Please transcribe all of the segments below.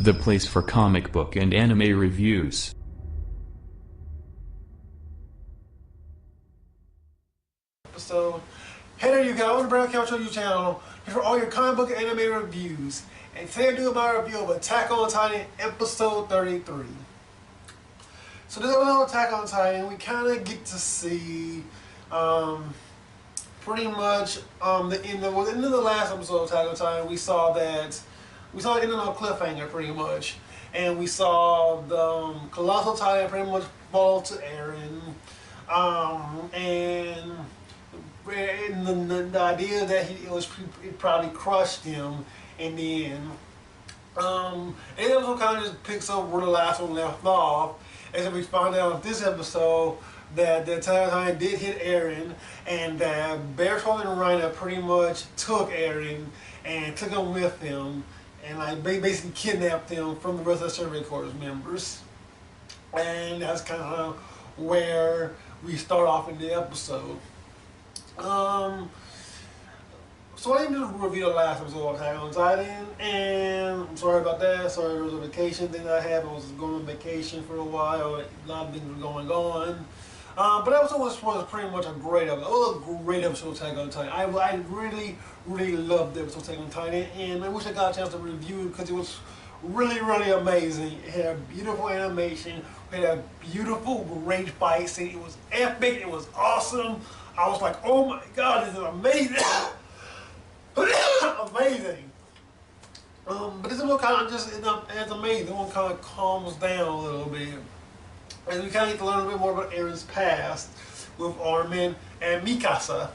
the place for comic book and anime reviews. So, hey there you guys, on the Brown Couch on YouTube channel, here for all your comic book and anime reviews. And today I'm doing my review of Attack on Titan episode 33. So this episode of Attack on Titan, we kind of get to see pretty much the end of the last episode of Attack on Titan. We saw the end of a cliffhanger pretty much, and we saw the Colossal Titan pretty much fall to Eren, and the idea that it probably crushed him in the end. And the episode kind of just picks up where the last one left off, and we find out in this episode that the Titan did hit Eren, and that Bertolt and Reiner pretty much took Eren and took him with him, and like basically kidnapped him from the rest of the Survey Corps members. And that's kind of where we start off in the episode. So I didn't just review the last episode of Attack on Titan, and I'm sorry about that. Sorry, there was a vacation thing that I had. I was going on vacation for a while. A lot of things were going on. But that episode was pretty much a great episode. It was a great episode of Attack on Titan. I really loved the episode of Attack on Titan, and I wish I got a chance to review it because it was really amazing. It had a beautiful animation. It had a beautiful, great fight scene. It was epic. It was awesome. I was like, oh my god, this is amazing. Amazing. But this one kind of just, it's amazing. This one kind of calms down a little bit. And we kind of get to learn a bit more about Eren's past with Armin and Mikasa.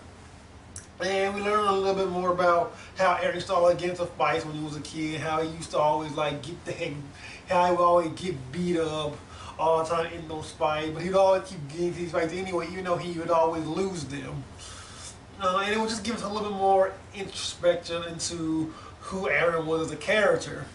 And we learn a little bit more about how Eren used to always get into fights when he was a kid, how he used to always like how he would always get beat up all the time in those fights, but he'd always keep getting these fights anyway, even though he would always lose them. And it would just give us a little bit more introspection into who Eren was as a character.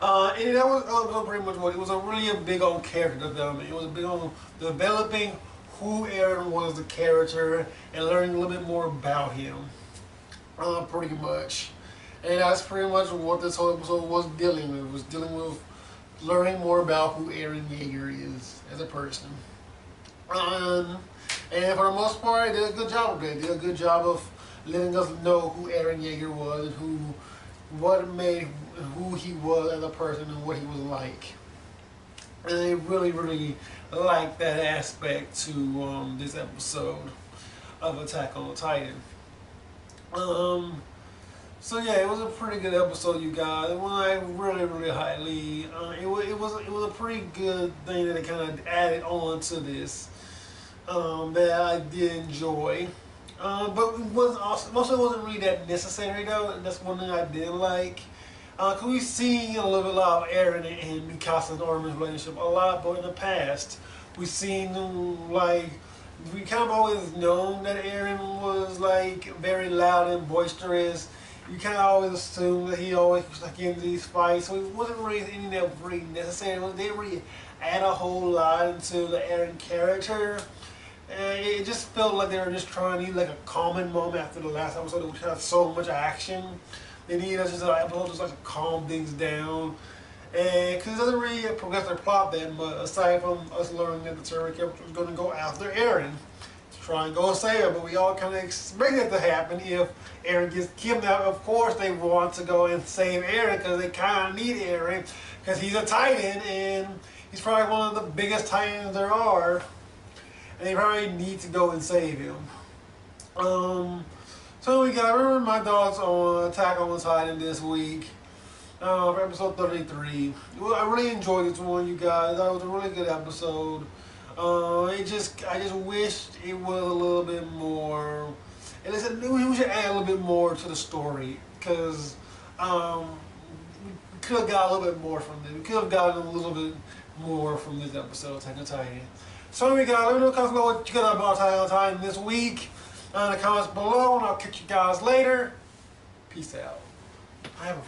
And that was pretty much what it was. A big old character development. It was a big on developing who Eren was as a character and learning a little bit more about him. Pretty much. And that's pretty much what this whole episode was dealing with. It was dealing with learning more about who Eren Yeager is as a person. And for the most part, they did a good job of it. They did a good job of letting us know who Eren Yeager was, what made who he was as a person and what he was like. And I really liked that aspect to this episode of Attack on Titan. So yeah, it was a pretty good episode, you guys. It was really highly. It was a pretty good thing that they kind of added on to this that I did enjoy. But it wasn't really that necessary though. And that's one thing I did like. Cause we've seen a little bit of Eren and Mikasa and Armin's relationship a lot, but in the past we've seen like we kind of always known that Eren was like very loud and boisterous. You kind of always assume that he always was like in these fights, so it wasn't really anything that was really necessary. They didn't really add a whole lot into the Eren character. And it just felt like they were just trying to need like a calming moment after the last episode, which had so much action. They needed us just an episode just like to calm things down. And because it doesn't really progress their plot that much, aside from us learning that the Survey character was going to go after Eren to try and go save her. But we all kind of expected it to happen if Eren gets kidnapped. Of course they want to go and save Eren because they kind of need Eren because he's a Titan and he's probably one of the biggest Titans there are. And they probably need to go and save him. So we got remember my thoughts on Attack on Titan this week for episode 33. I really enjoyed this one, you guys. That was a really good episode. I just wished it was a little bit more. And we should add a little bit more to the story because we could have got a little bit more from this. We could have gotten a little bit more from this episode of Attack on Titan. So we got, let me know in the comments below what you got about Attack on Titan this week. In the comments below, and I'll catch you guys later. Peace out. I have a